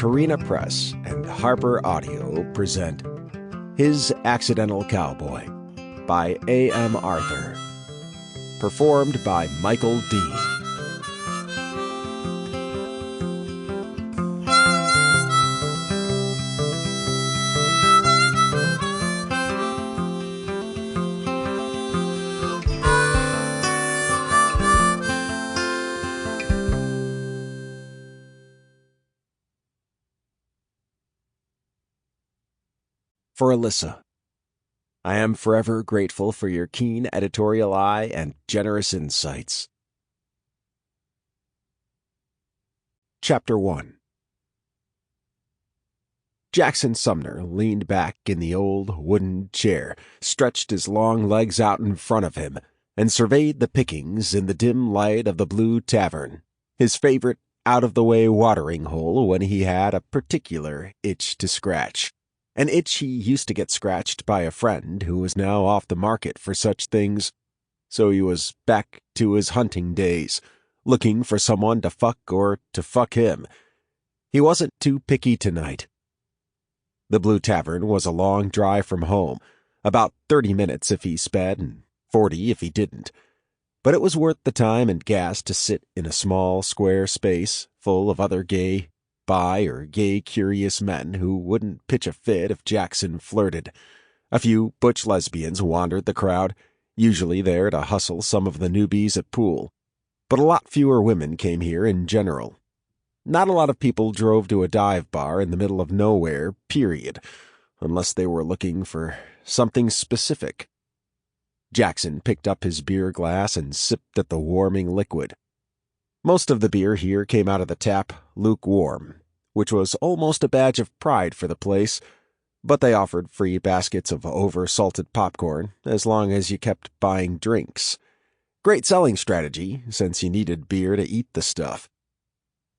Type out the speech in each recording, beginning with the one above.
Carina Press and Harper Audio present His Accidental Cowboy by A.M. Arthur. Performed by Michael Dean. For Alyssa, I am forever grateful for your keen editorial eye and generous insights. Chapter 1. Jackson Sumner leaned back in the old wooden chair, stretched his long legs out in front of him, and surveyed the pickings in the dim light of the Blue Tavern, his favorite out-of-the-way watering hole when he had a particular itch to scratch. An itch he used to get scratched by a friend who was now off the market for such things. So he was back to his hunting days, looking for someone to fuck or to fuck him. He wasn't too picky tonight. The Blue Tavern was a long drive from home, about 30 minutes if he sped and 40 if he didn't. But it was worth the time and gas to sit in a small square space full of other gay, bi or gay curious men who wouldn't pitch a fit if Jackson flirted. A few butch lesbians wandered the crowd, usually there to hustle some of the newbies at pool. But a lot fewer women came here in general. Not a lot of people drove to a dive bar in the middle of nowhere, period, unless they were looking for something specific. Jackson picked up his beer glass and sipped at the warming liquid. Most of the beer here came out of the tap lukewarm, which was almost a badge of pride for the place, but they offered free baskets of over-salted popcorn as long as you kept buying drinks. Great selling strategy, since you needed beer to eat the stuff.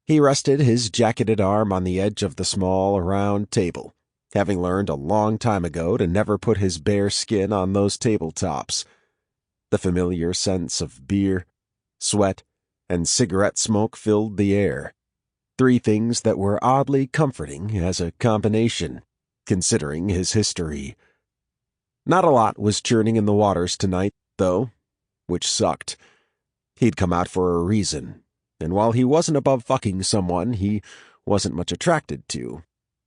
He rested his jacketed arm on the edge of the small, round table, having learned a long time ago to never put his bare skin on those tabletops. The familiar scents of beer, sweat, and cigarette smoke filled the air. Three things that were oddly comforting as a combination, considering his history. Not a lot was churning in the waters tonight, though, which sucked. He'd come out for a reason, and while he wasn't above fucking someone he wasn't much attracted to,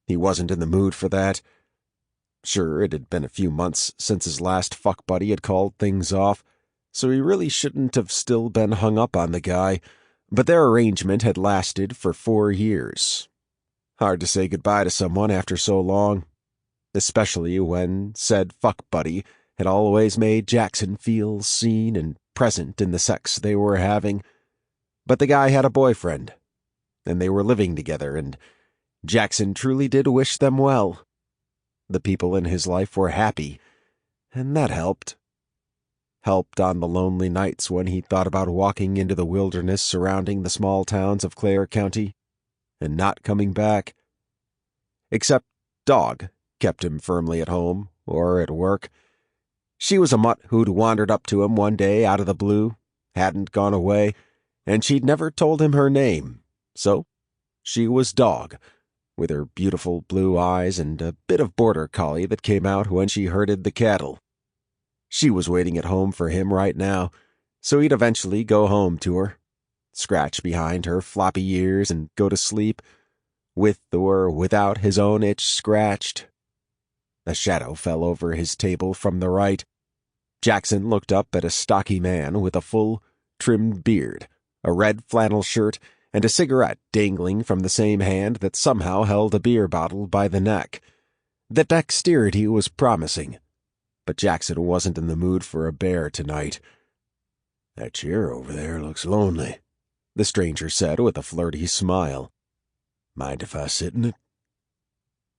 he wasn't in the mood for that. Sure, it had been a few months since his last fuck buddy had called things off, so he really shouldn't have still been hung up on the guy, but their arrangement had lasted for 4 years. Hard to say goodbye to someone after so long, especially when said fuck buddy had always made Jackson feel seen and present in the sex they were having. But the guy had a boyfriend, and they were living together, and Jackson truly did wish them well. The people in his life were happy, and that helped. Helped on the lonely nights when he thought about walking into the wilderness surrounding the small towns of Clare County and not coming back. Except Dog kept him firmly at home or at work. She was a mutt who'd wandered up to him one day out of the blue, hadn't gone away, and she'd never told him her name. So she was Dog, with her beautiful blue eyes and a bit of border collie that came out when she herded the cattle. She was waiting at home for him right now, so he'd eventually go home to her, scratch behind her floppy ears and go to sleep, with or without his own itch scratched. A shadow fell over his table from the right. Jackson looked up at a stocky man with a full, trimmed beard, a red flannel shirt, and a cigarette dangling from the same hand that somehow held a beer bottle by the neck. The dexterity was promising, but Jackson wasn't in the mood for a bear tonight. "That chair over there looks lonely," the stranger said with a flirty smile. "Mind if I sit in it?"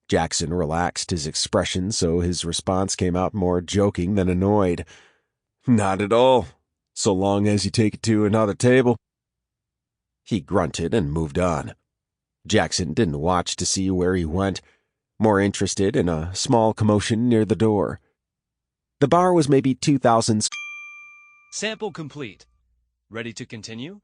Jackson relaxed his expression so his response came out more joking than annoyed. "Not at all, so long as you take it to another table." He grunted and moved on. Jackson didn't watch to see where he went, more interested in a small commotion near the door. The bar was maybe 2,000. Sample complete. Ready to continue?